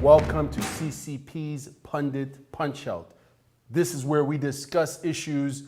Welcome to CCP's Pundit Punch-Out. This is where we discuss issues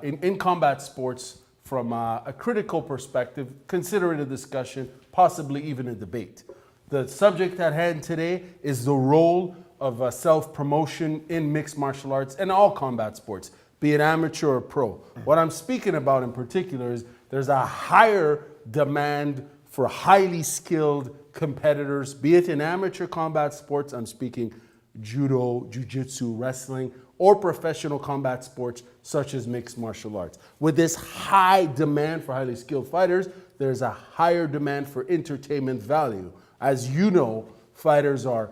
in combat sports from a critical perspective, consider it a discussion, possibly even a debate. The subject at hand today is the role of self-promotion in mixed martial arts and all combat sports, be it amateur or pro. What I'm speaking about in particular is there's a higher demand for highly skilled competitors, be it in amateur combat sports, I'm speaking judo, jiu-jitsu, wrestling, or professional combat sports such as mixed martial arts. With this high demand for highly skilled fighters, there's a higher demand for entertainment value. As you know, fighters are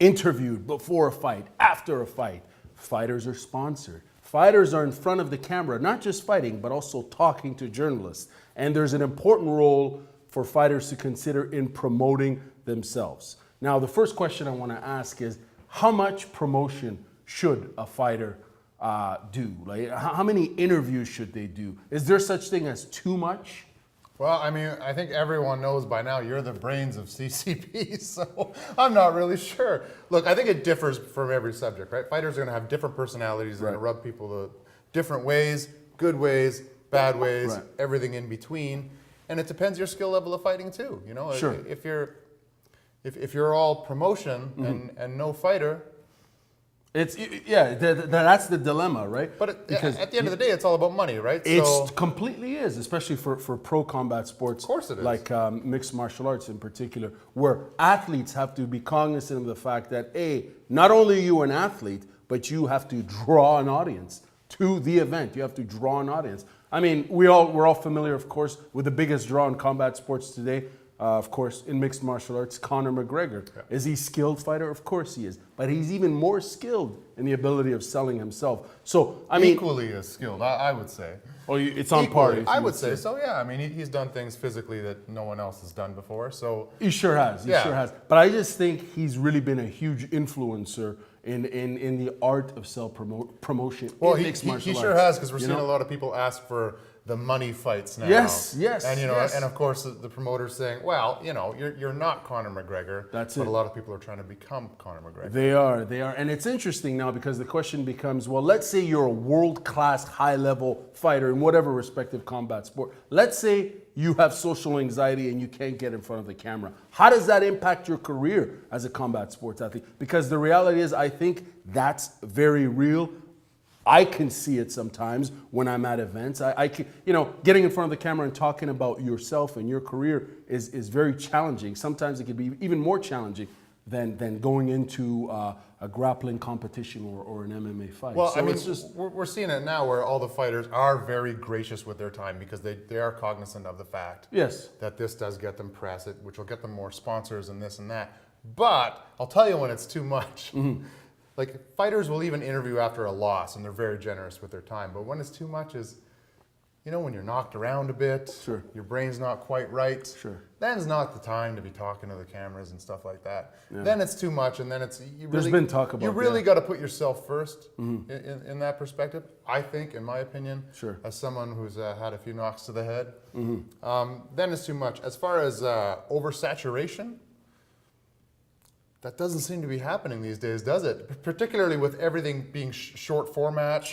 interviewed before a fight, after a fight. Fighters are sponsored. Fighters are in front of the camera, not just fighting, but also talking to journalists. And there's an important role for fighters to consider in promoting themselves. Now, the first question I want to ask is, how much promotion should a fighter do? Like, how many interviews should they do? Is there such thing as too much? Well, I mean, I think everyone knows by now you're the brains of CCP, so I'm not really sure. Look, I think it differs from every subject, right? Fighters are going to have different personalities. They're going to rub people the different ways, good ways, bad ways, everything in between. And it depends your skill level of fighting too. You know, sure. if you're all promotion and no fighter, that's the dilemma, right? But because at the end of the day, it's all about money, right? It completely is, especially for pro combat sports. Of course it is. Like mixed martial arts in particular, where athletes have to be cognizant of the fact that, not only are you an athlete, but you have to draw an audience to the event. You have to draw an audience. I mean, we're all familiar, of course, with the biggest draw in combat sports today. Of course, in mixed martial arts, Conor McGregor. Yeah. Is he a skilled fighter? Of course he is. But he's even more skilled in the ability of selling himself. So, I mean... Equally as skilled, I would say. Oh, it's on par. I would say so, yeah. I mean, he's done things physically that no one else has done before, so... He sure has. He sure has. But I just think he's really been a huge influencer in the art of self-promotion in mixed martial arts. He sure has, because we're seeing a lot of people ask for the money fights now. Yes. And and of course the promoter's saying, well, you're not Conor McGregor. That's but a lot of people are trying to become Conor McGregor. They are. And it's interesting now because the question becomes, well, let's say you're a world-class, high-level fighter in whatever respective combat sport. Let's say you have social anxiety and you can't get in front of the camera. How does that impact your career as a combat sports athlete? Because the reality is, I think that's very real. I can see it sometimes when I'm at events. I can, getting in front of the camera and talking about yourself and your career is very challenging. Sometimes it can be even more challenging than going into a grappling competition or an MMA fight. Well, so I mean, we're seeing it now where all the fighters are very gracious with their time because they are cognizant of the fact that this does get them press, which will get them more sponsors and this and that. But I'll tell you when it's too much. Like, fighters will even interview after a loss, and they're very generous with their time. But when it's too much is, when you're knocked around a bit, your brain's not quite right, then's not the time to be talking to the cameras and stuff like that. Yeah. Then it's too much, and then there's been talk about you really got to put yourself first in that perspective, I think, in my opinion, as someone who's had a few knocks to the head. Then it's too much. As far as oversaturation, that doesn't seem to be happening these days, does it? Particularly with everything being short format,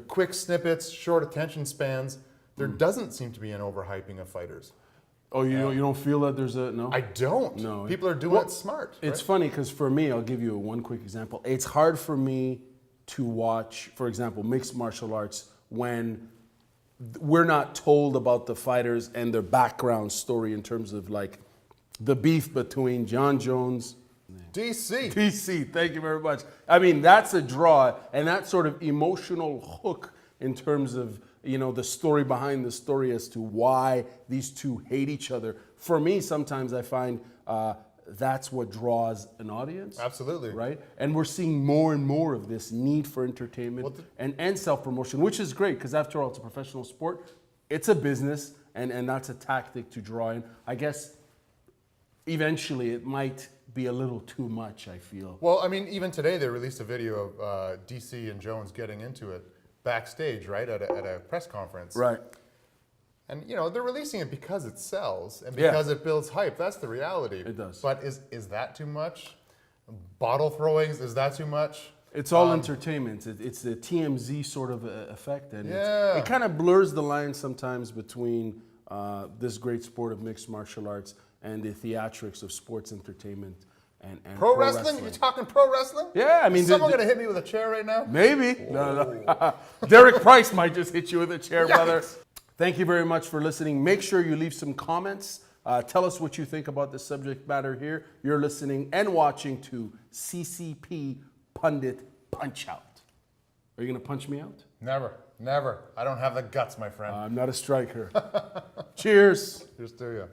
quick snippets, short attention spans. There doesn't seem to be an overhyping of fighters. Oh, you don't feel that there's no? I don't. No. People are doing it smart. It's funny because for me, I'll give you one quick example. It's hard for me to watch, for example, mixed martial arts when we're not told about the fighters and their background story in terms of like the beef between John Jones. DC, thank you very much. I mean, that's a draw, and that sort of emotional hook in terms of, the story behind the story as to why these two hate each other. For me, sometimes I find that's what draws an audience. Absolutely. Right? And we're seeing more and more of this need for entertainment and self-promotion, which is great, because after all, it's a professional sport. It's a business, and that's a tactic to draw in. I guess eventually it might be a little too much, I feel. Well, I mean, even today they released a video of DC and Jones getting into it backstage, right, at a press conference. Right. And they're releasing it because it sells and because it builds hype. That's the reality. It does. But is that too much? Bottle throwings, is that too much? It's all entertainment. It's the TMZ sort of effect, and it kind of blurs the line sometimes between this great sport of mixed martial arts and the theatrics of sports entertainment and pro wrestling. You're talking pro wrestling? Yeah, I mean, is someone gonna hit me with a chair right now? Maybe. No. Derek Price might just hit you with a chair, brother. Thank you very much for listening. Make sure you leave some comments. Tell us what you think about the subject matter here. You're listening and watching to CCP Pundit Punch Out. Are you going to punch me out? Never, never. I don't have the guts, my friend. I'm not a striker. Cheers. Cheers to you.